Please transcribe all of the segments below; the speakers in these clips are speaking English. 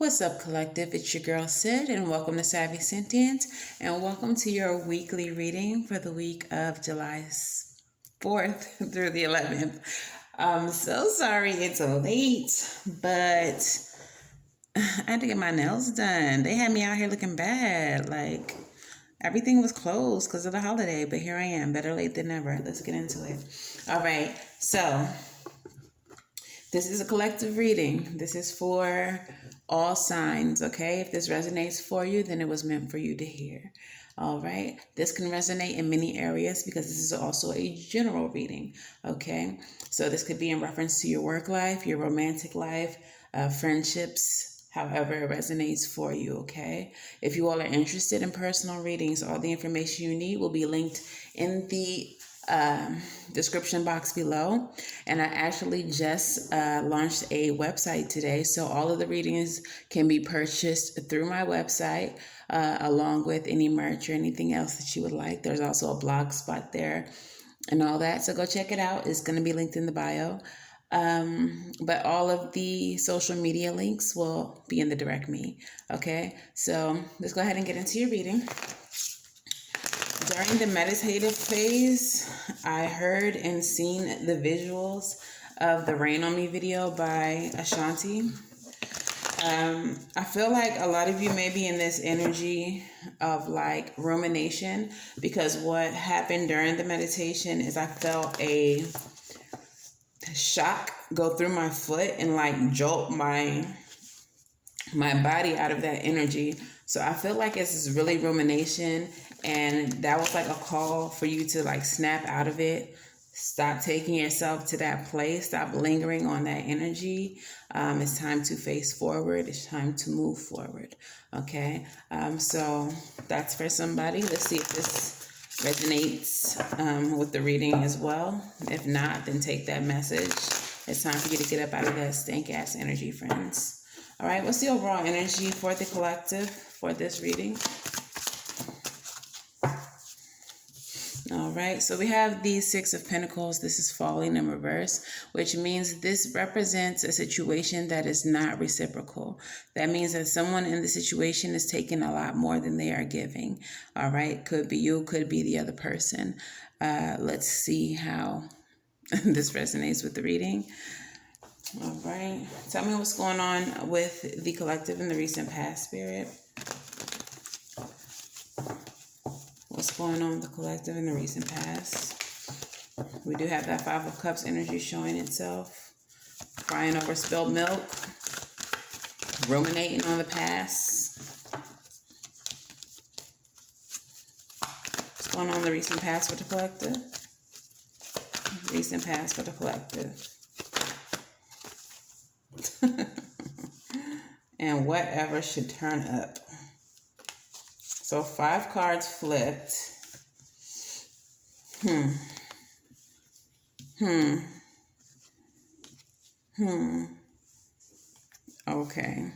What's up, collective? It's your girl Sid, and welcome to Savy, Sentient, and welcome to your weekly reading for the week of July 4th through the 11th. I'm so sorry it's late, but I had to get my nails done. They had me out here looking bad. Like, everything was closed because of the holiday, but here I am. Better late than never. Let's get into it. All right, so this is a collective reading. This is for all signs, okay? If this resonates for you, then it was meant for you to hear. All right. This can resonate in many areas because this is also a general reading, okay? So this could be in reference to your work life, your romantic life, friendships, however it resonates for you, okay? If you all are interested in personal readings, all the information you need will be linked in the description box below. And I actually just launched a website today, so all of the readings can be purchased through my website, along with any merch or anything else that you would like. There's also a blog spot there and all that, so go check it out. It's going to be linked in the bio. But all of the social media links will be in the direct me. Okay, so let's go ahead and get into your reading. During the meditative phase, I heard and seen the visuals of the Rain on Me video by Ashanti. I feel like a lot of you may be in this energy of like rumination, because what happened during the meditation is I felt a shock go through my foot and like jolt my body out of that energy. So I feel like it's this really rumination, and that was like a call for you to like snap out of it. Stop taking yourself to that place. Stop lingering on that energy. It's time to face forward. It's time to move forward. Okay. So that's for somebody. Let's see if this resonates with the reading as well. If not, then take that message. It's time for you to get up out of that stank ass energy, friends. All right, what's the overall energy for the collective for this reading? All right, so we have the Six of Pentacles. This is falling in reverse, which means this represents a situation that is not reciprocal. That means that someone in the situation is taking a lot more than they are giving. All right, could be you, could be the other person. Let's see how this resonates with the reading. All right. Tell me what's going on with the collective in the recent past, Spirit. What's going on with the collective in the recent past? We do have that Five of Cups energy showing itself. Crying over spilled milk. Ruminating on the past. What's going on in the recent past with the collective? Recent past for the collective. And whatever should turn up. So 5 cards flipped. Okay.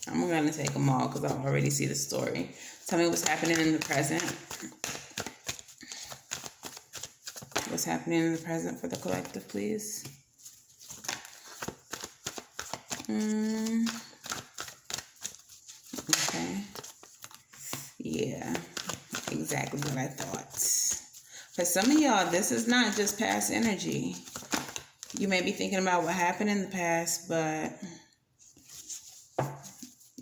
I'm going to take them all because I already see the story. Tell me what's happening in the present. What's happening in the present for the collective, please? Okay. Yeah, exactly what I thought. For some of y'all, this is not just past energy. You may be thinking about what happened in the past, but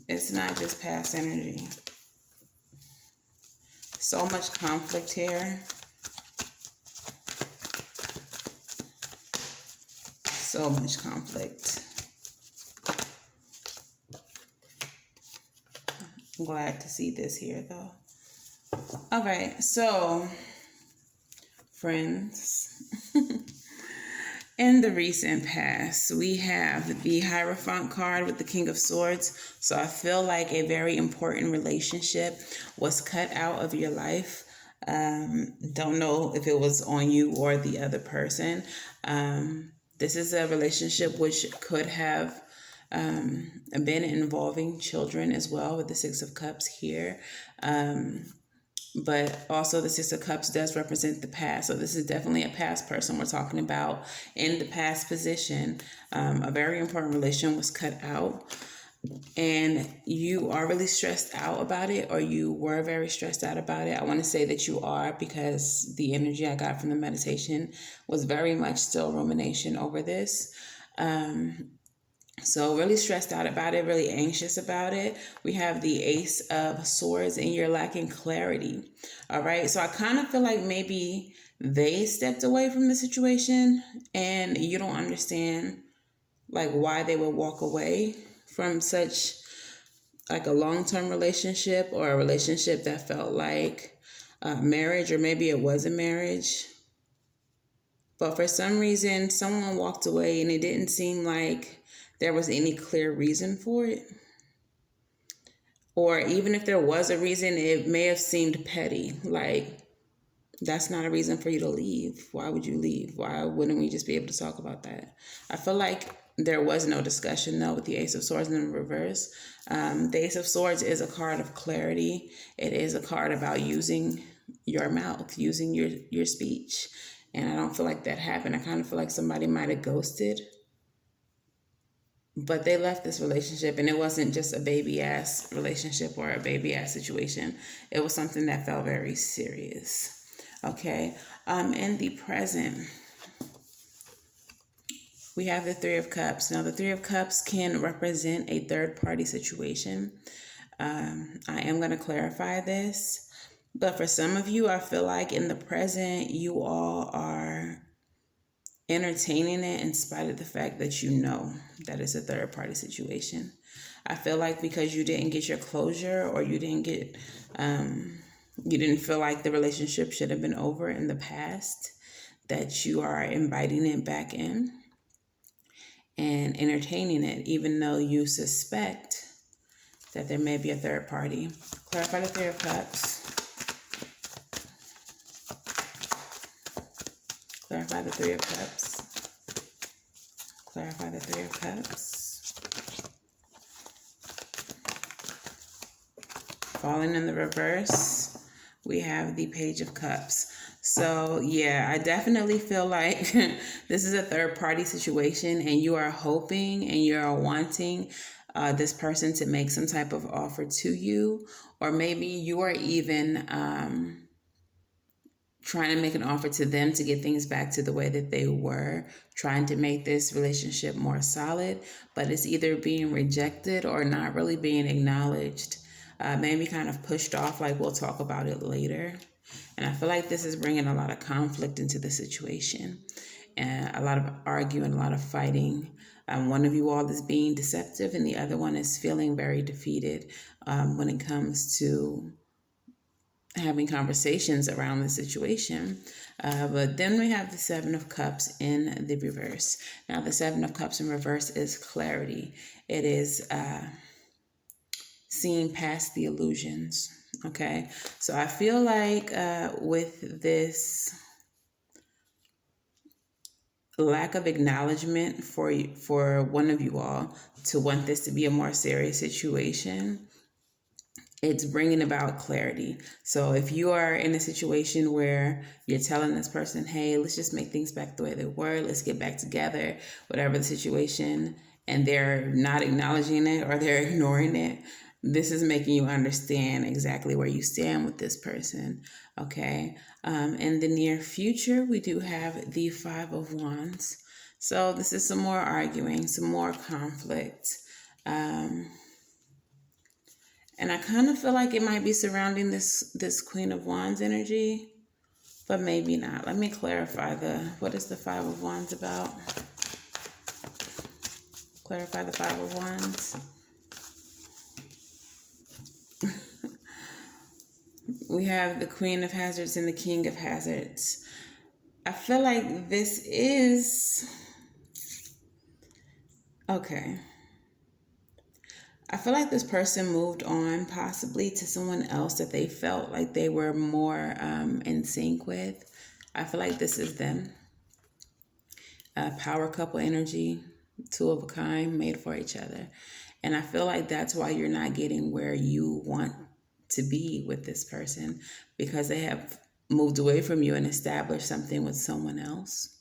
it's not just past energy. So much conflict here. So much conflict. I'm glad to see this here, though. All right, so, friends, in the recent past, we have the Hierophant card with the King of Swords. So I feel like a very important relationship was cut out of your life. Don't know if it was on you or the other person. This is a relationship which could have been involving children as well, with the Six of Cups here. But also the Six of Cups does represent the past. So this is definitely a past person we're talking about in the past position. A very important relation was cut out. and you are really stressed out about it, or you were very stressed out about it. I want to say that you are, because the energy I got from the meditation was very much still rumination over this. So really stressed out about it, really anxious about it. We have the Ace of Swords, and you're lacking clarity. All right. So I kind of feel like maybe they stepped away from the situation and you don't understand like why they would walk away from such like a long-term relationship, or a relationship that felt like marriage, or maybe it was a marriage. But for some reason, someone walked away and it didn't seem like there was any clear reason for it. Or even if there was a reason, it may have seemed petty. Like, that's not a reason for you to leave. Why would you leave? Why wouldn't we just be able to talk about that? I feel like there was no discussion, though, with the Ace of Swords in the reverse. The Ace of Swords is a card of clarity. It is a card about using your mouth, using your speech. And I don't feel like that happened. I kind of feel like somebody might have ghosted. But they left this relationship, and it wasn't just a baby ass relationship or a baby ass situation. It was something that felt very serious. Okay. In the present, we have the Three of Cups. Now, the Three of Cups can represent a third party situation. I am going to clarify this. But for some of you, I feel like in the present, you all are entertaining it in spite of the fact that you know that it's a third party situation. I feel like because you didn't get your closure, or you didn't feel like the relationship should have been over in the past, that you are inviting it back in and entertaining it, even though you suspect that there may be a third party. Clarify the Three of Cups. Clarify the Three of Cups. Clarify the Three of Cups. Falling in the reverse, we have the Page of Cups. So yeah, I definitely feel like this is a third party situation, and you are hoping and you're wanting this person to make some type of offer to you, or maybe you are even trying to make an offer to them to get things back to the way that they were, trying to make this relationship more solid, but it's either being rejected or not really being acknowledged, maybe kind of pushed off, like we'll talk about it later. And I feel like this is bringing a lot of conflict into the situation, and a lot of arguing, a lot of fighting. One of you all is being deceptive, and the other one is feeling very defeated when it comes to having conversations around the situation. But then we have the Seven of Cups in the reverse. Now, the Seven of Cups in reverse is clarity. It is seeing past the illusions. Okay, so I feel like with this lack of acknowledgement for one of you all to want this to be a more serious situation, it's bringing about clarity. So if you are in a situation where you're telling this person, hey, let's just make things back the way they were, let's get back together, whatever the situation, and they're not acknowledging it or they're ignoring it, this is making you understand exactly where you stand with this person. Okay. In the near future, we do have the Five of Wands. So this is some more arguing, some more conflict. And I kind of feel like it might be surrounding this Queen of Wands energy, but maybe not. Let me clarify what is the Five of Wands about? Clarify the Five of Wands. We have the Queen of Hazards and the King of Hazards. I feel like this is... Okay. I feel like this person moved on possibly to someone else that they felt like they were more in sync with. I feel like this is them. Power couple energy, two of a kind, made for each other. And I feel like that's why you're not getting where you want to be with this person, because they have moved away from you and established something with someone else.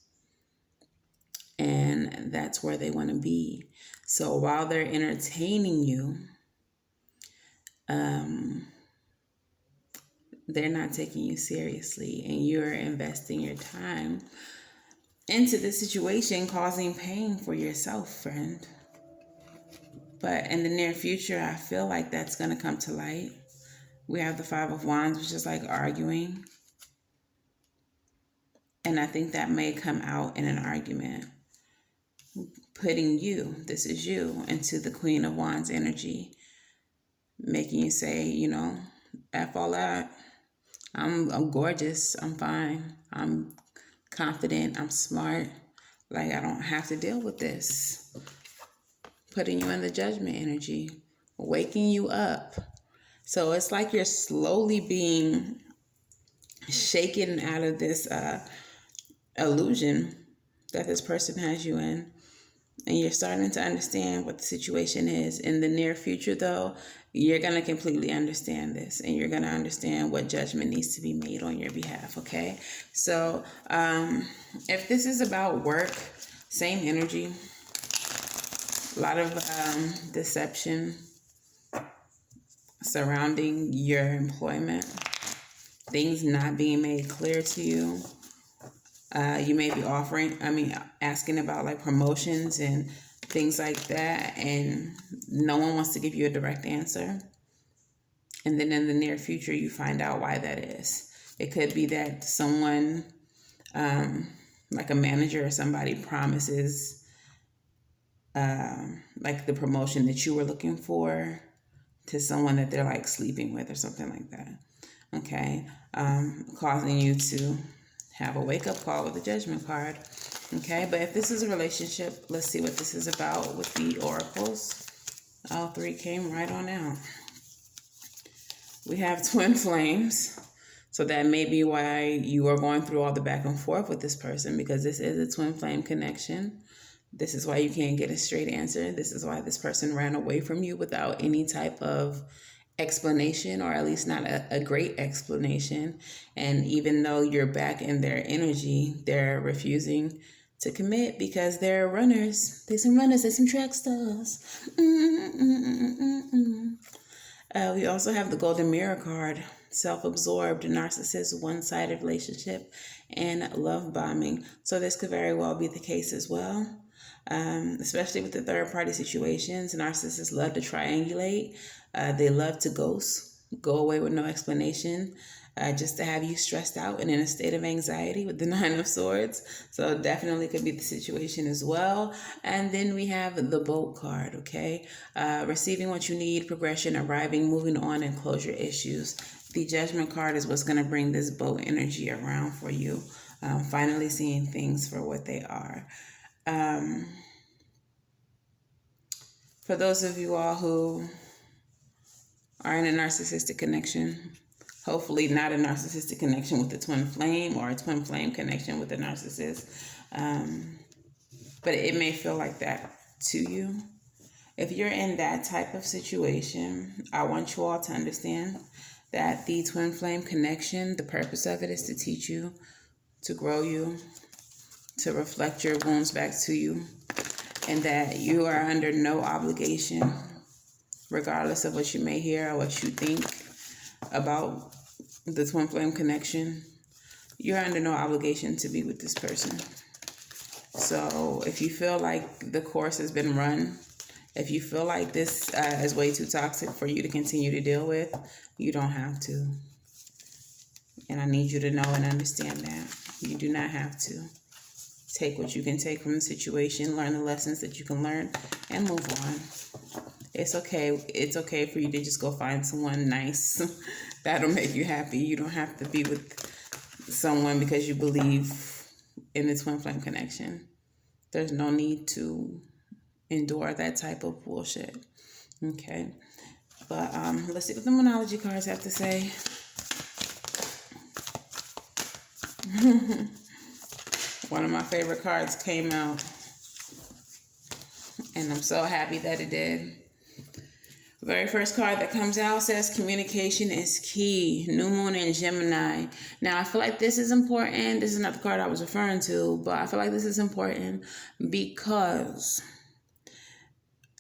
and that's where they want to be. So while they're entertaining you, they're not taking you seriously, and you're investing your time into the situation, causing pain for yourself, friend. But in the near future, I feel like that's going to come to light. We have the Five of Wands, which is like arguing. And I think that may come out in an argument, putting you, this is you, into the Queen of Wands energy, making you say, you know, F all that. I'm gorgeous. I'm fine. I'm confident. I'm smart. Like, I don't have to deal with this. Putting you in the judgment energy, waking you up. So it's like you're slowly being shaken out of this illusion that this person has you in. And you're starting to understand what the situation is. In the near future, though, you're going to completely understand this. And you're going to understand what judgment needs to be made on your behalf, okay? So if this is about work, same energy. A lot of deception surrounding your employment. Things not being made clear to you. You may be asking about like promotions and things like that, and no one wants to give you a direct answer. And then in the near future, you find out why that is. It could be that someone, like a manager or somebody, promises like the promotion that you were looking for to someone that they're like sleeping with or something like that. Okay, causing you to have a wake-up call with the Judgment card. Okay, but if this is a relationship, let's see what this is about with the oracles. All three came right on out. We have twin flames. So that may be why you are going through all the back and forth with this person, because this is a twin flame connection. This is why you can't get a straight answer. This is why this person ran away from you without any type of explanation, or at least not a great explanation. And even though you're back in their energy, they're refusing to commit because they're runners. They're some track stars. We also have the Golden Mirror card, self-absorbed, narcissist, one-sided relationship, and love bombing. So this could very well be the case as well. Especially with the third-party situations, narcissists love to triangulate. They love to go away with no explanation, just to have you stressed out and in a state of anxiety with the Nine of Swords. So definitely could be the situation as well. And then we have the Boat card, okay? Receiving what you need, progression, arriving, moving on, and closure issues. The Judgment card is what's going to bring this boat energy around for you. Finally seeing things for what they are. For those of you all who are in a narcissistic connection, hopefully not a narcissistic connection with the twin flame, or a twin flame connection with a narcissist, but it may feel like that to you. If you're in that type of situation, I want you all to understand that the twin flame connection, the purpose of it is to teach you, to grow you, to reflect your wounds back to you, and that you are under no obligation, regardless of what you may hear or what you think about the twin flame connection. You're under no obligation to be with this person. So if you feel like the course has been run, if you feel like this is way too toxic for you to continue to deal with, you don't have to. And I need you to know and understand that. You do not have to. Take what you can take from the situation, learn the lessons that you can learn, and move on. It's okay. It's okay for you to just go find someone nice that'll make you happy. You don't have to be with someone because you believe in the twin flame connection. There's no need to endure that type of bullshit. Okay. But let's see what the Monology cards have to say. One of my favorite cards came out, and I'm so happy that it did. Very first card that comes out says communication is key. New moon in Gemini. Now, I feel like this is important. This is not the card I was referring to, but I feel like this is important because,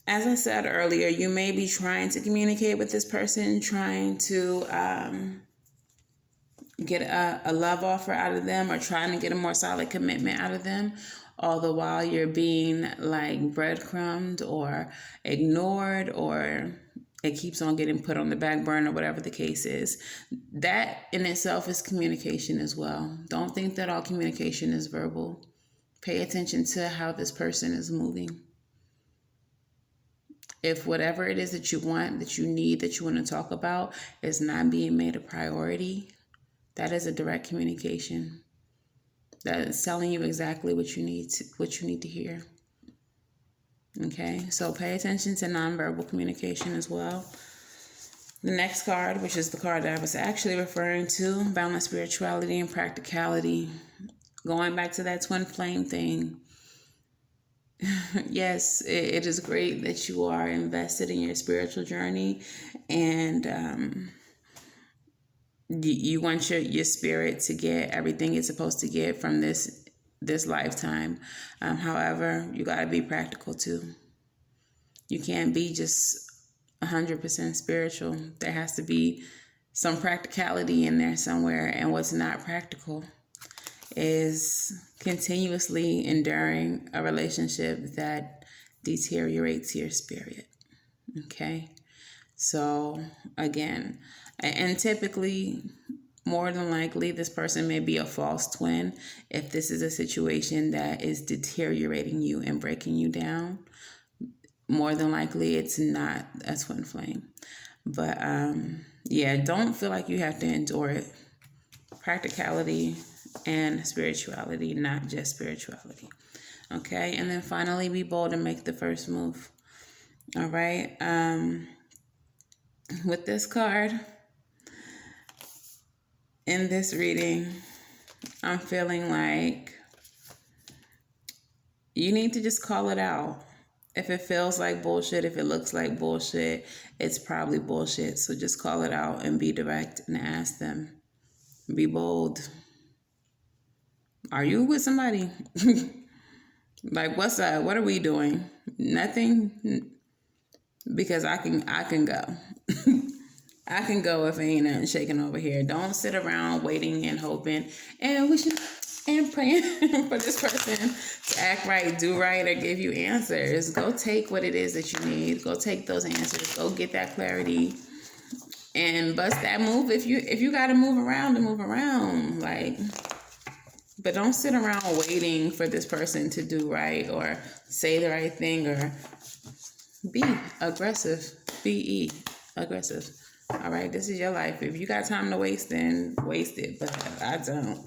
as I said earlier, you may be trying to communicate with this person, trying to get a love offer out of them, or trying to get a more solid commitment out of them. All the while you're being like breadcrumbed or ignored, or it keeps on getting put on the back burner, whatever the case is. That in itself is communication as well. Don't think that all communication is verbal. Pay attention to how this person is moving. If whatever it is that you want, that you need, that you want to talk about is not being made a priority, that is a direct communication. That is telling you exactly what you need to hear. Okay, so pay attention to nonverbal communication as well. The next card, which is the card that I was actually referring to, balance, spirituality, and practicality. Going back to that twin flame thing. Yes, it is great that you are invested in your spiritual journey, and you want your spirit to get everything it's supposed to get from this lifetime. However, you got to be practical too. You can't be just 100% spiritual. There has to be some practicality in there somewhere. And what's not practical is continuously enduring a relationship that deteriorates your spirit. Okay? So, again, and typically, more than likely, this person may be a false twin if this is a situation that is deteriorating you and breaking you down. More than likely, it's not a twin flame. But, yeah, don't feel like you have to endure it. Practicality and spirituality, not just spirituality. Okay? And then finally, be bold and make the first move. All right? With this card, in this reading, I'm feeling like you need to just call it out. If it feels like bullshit, if it looks like bullshit, it's probably bullshit. So just call it out and be direct and ask them. Be bold. Are you with somebody? Like, what's up? What are we doing? Nothing? Because I can go. I can go if ain't nothing shaking over here. Don't sit around waiting and hoping and wishing and praying for this person to act right, do right, or give you answers. Go take what it is that you need. Go take those answers. Go get that clarity and bust that move. If you got to move around, to move around. Like, but don't sit around waiting for this person to do right or say the right thing, or be aggressive. Be aggressive. All right, this is your life. If you got time to waste, then waste it. But I don't.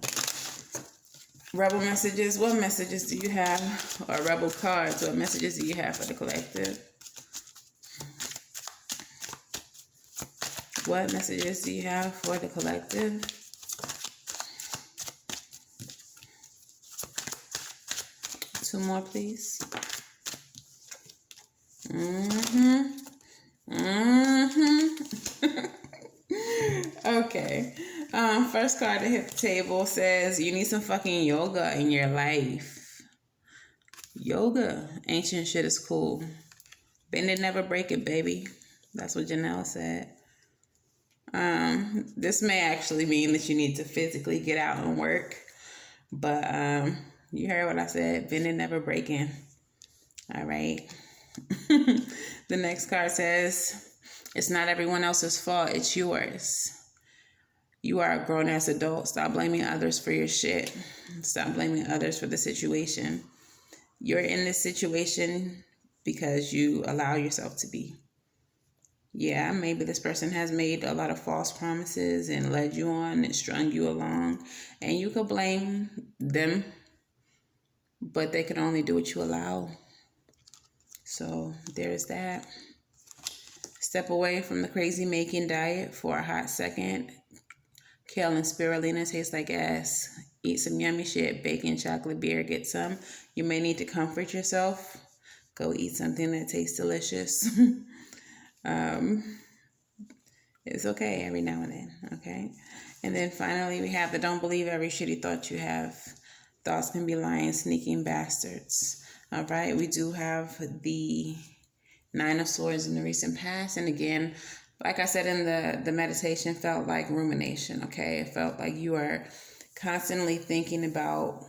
Rebel messages. What messages do you have? Or rebel cards. What messages do you have for the collective? What messages do you have for the collective? Two more, please. Okay. First card to hit the table says you need some fucking yoga in your life. Yoga. Ancient shit is cool. Bend it, never break it, baby. That's what Janelle said. This may actually mean that you need to physically get out and work. But you heard what I said. Bend it, never breaking. All right. The next card says, it's not everyone else's fault, it's yours. You are a grown-ass adult. Stop blaming others for your shit. Stop blaming others for the situation. You're in this situation because you allow yourself to be. Yeah, maybe this person has made a lot of false promises and led you on and strung you along. And you could blame them, but they can only do what you allow. So there's that. Step away from the crazy making diet for a hot second. Kale and spirulina taste like ass. Eat some yummy shit, bacon, chocolate, beer, get some. You may need to comfort yourself. Go eat something that tastes delicious. Um, it's okay every now and then, okay? And then finally, we have the don't believe every shitty thought you have. Thoughts can be lying, sneaking bastards. All right, we do have the Nine of Swords in the recent past. And again, like I said in the meditation, felt like rumination, okay? It felt like you are constantly thinking about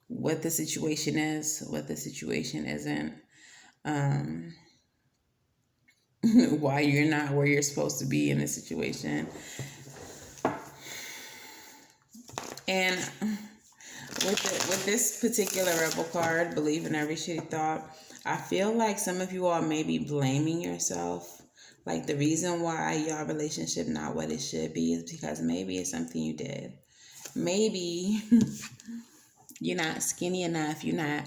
what the situation is, what the situation isn't, why you're not where you're supposed to be in the situation. And with this particular Rebel card, believe in every shitty thought, I feel like some of you all may be blaming yourself. Like the reason why your relationship not what it should be is because maybe it's something you did. Maybe you're not skinny enough, you're not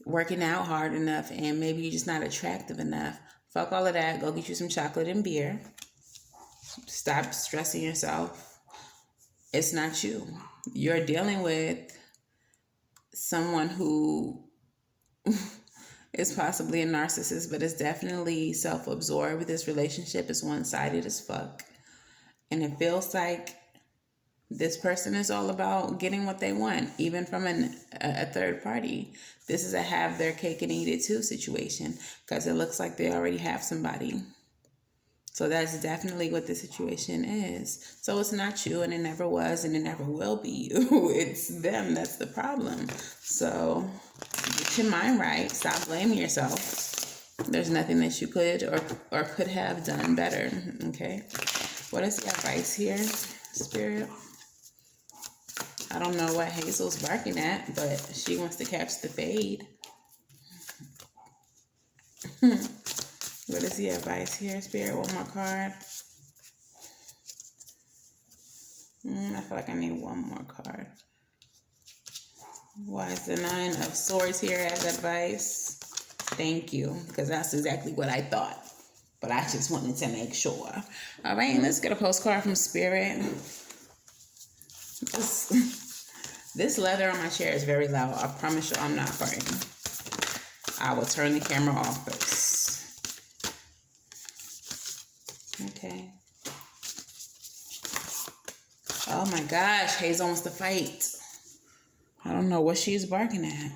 working out hard enough, and maybe you're just not attractive enough. Fuck all of that. Go get you some chocolate and beer. Stop stressing yourself. It's not you. You're dealing with someone who is possibly a narcissist, but is definitely self-absorbed. This relationship is one-sided as fuck. And it feels like this person is all about getting what they want, even from a third party. This is a have their cake and eat it too situation, because it looks like they already have somebody. So that's definitely what the situation is. So it's not you, and it never was, and it never will be you. It's them. That's the problem. So get your mind right. Stop blaming yourself. There's nothing that you could or could have done better. Okay. What is the advice here, Spirit? I don't know what Hazel's barking at, but she wants to catch the fade. What is the advice here, Spirit? One more card. I feel like I need one more card. Why is the Nine of Swords here as advice? Thank you, because that's exactly what I thought. But I just wanted to make sure. All right, let's get a postcard from Spirit. This leather on my chair is very loud. I promise you I'm not farting. I will turn the camera off first. Okay. Oh my gosh, Hazel wants to fight. I don't know what she's barking at.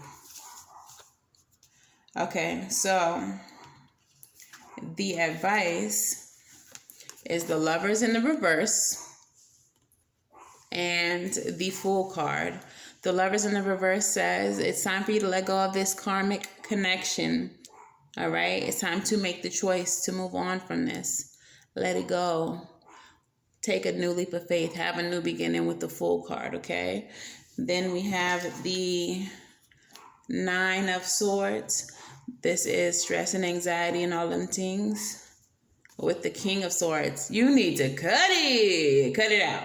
Okay, so the advice is the Lovers in the reverse and the Fool card. The Lovers in the reverse says it's time for you to let go of this karmic connection. All right, it's time to make the choice to move on from this. Let it go. Take a new leap of faith. Have a new beginning with the Fool card, okay? Then we have the Nine of Swords. This is stress and anxiety and all them things. With the King of Swords, you need to cut it. Cut it out.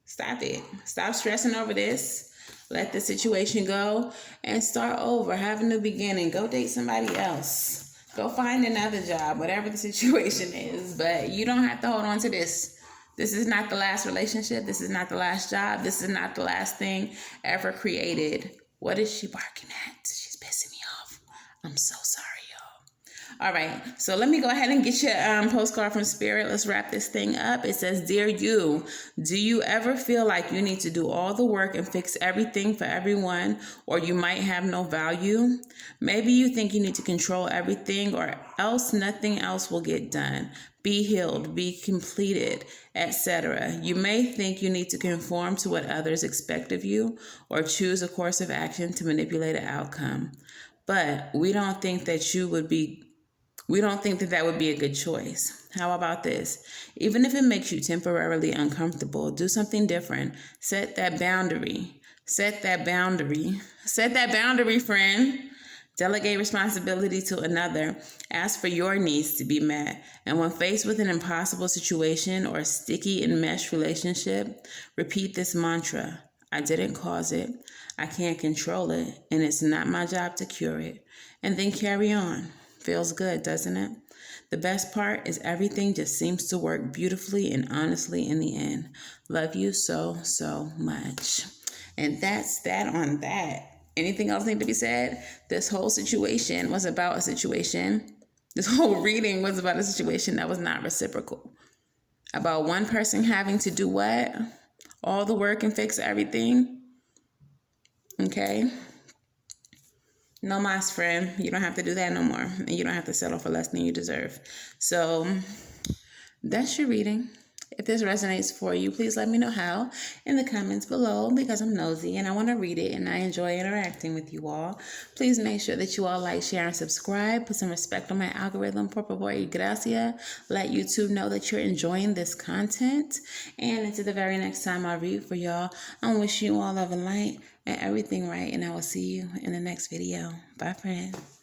Stop it. Stop stressing over this. Let the situation go and start over. Have a new beginning. Go date somebody else. Go find another job, whatever the situation is. But you don't have to hold on to this. This is not the last relationship. This is not the last job. This is not the last thing ever created. What is she barking at? She's pissing me off. I'm so sorry, y'all. All right, so let me go ahead and get your postcard from Spirit. Let's wrap this thing up. It says, Dear you, do you ever feel like you need to do all the work and fix everything for everyone, or you might have no value? Maybe you think you need to control everything, or else nothing else will get done. Be healed, be completed, etc. You may think you need to conform to what others expect of you, or choose a course of action to manipulate an outcome. But we don't think that that would be a good choice. How about this? Even if it makes you temporarily uncomfortable, do something different. Set that boundary. Set that boundary. Set that boundary, friend. Delegate responsibility to another. Ask for your needs to be met. And when faced with an impossible situation or a sticky enmeshed relationship, repeat this mantra. I didn't cause it. I can't control it. And it's not my job to cure it. And then carry on. Feels good, doesn't it? The best part is everything just seems to work beautifully and honestly in the end. Love you so, so much. And that's that on that. Anything else need to be said? This whole situation was about a situation This whole reading was about a situation that was not reciprocal. About one person having to do what? All the work and fix everything. Okay? No mas, friend. You don't have to do that no more. And you don't have to settle for less than you deserve. So that's your reading. If this resonates for you, please let me know how in the comments below, because I'm nosy and I want to read it and I enjoy interacting with you all. Please make sure that you all like, share, and subscribe. Put some respect on my algorithm. Por favor y gracias. Let YouTube know that you're enjoying this content. And until the very next time I read for y'all, I wish you all love and light and everything right. And I will see you in the next video. Bye, friends.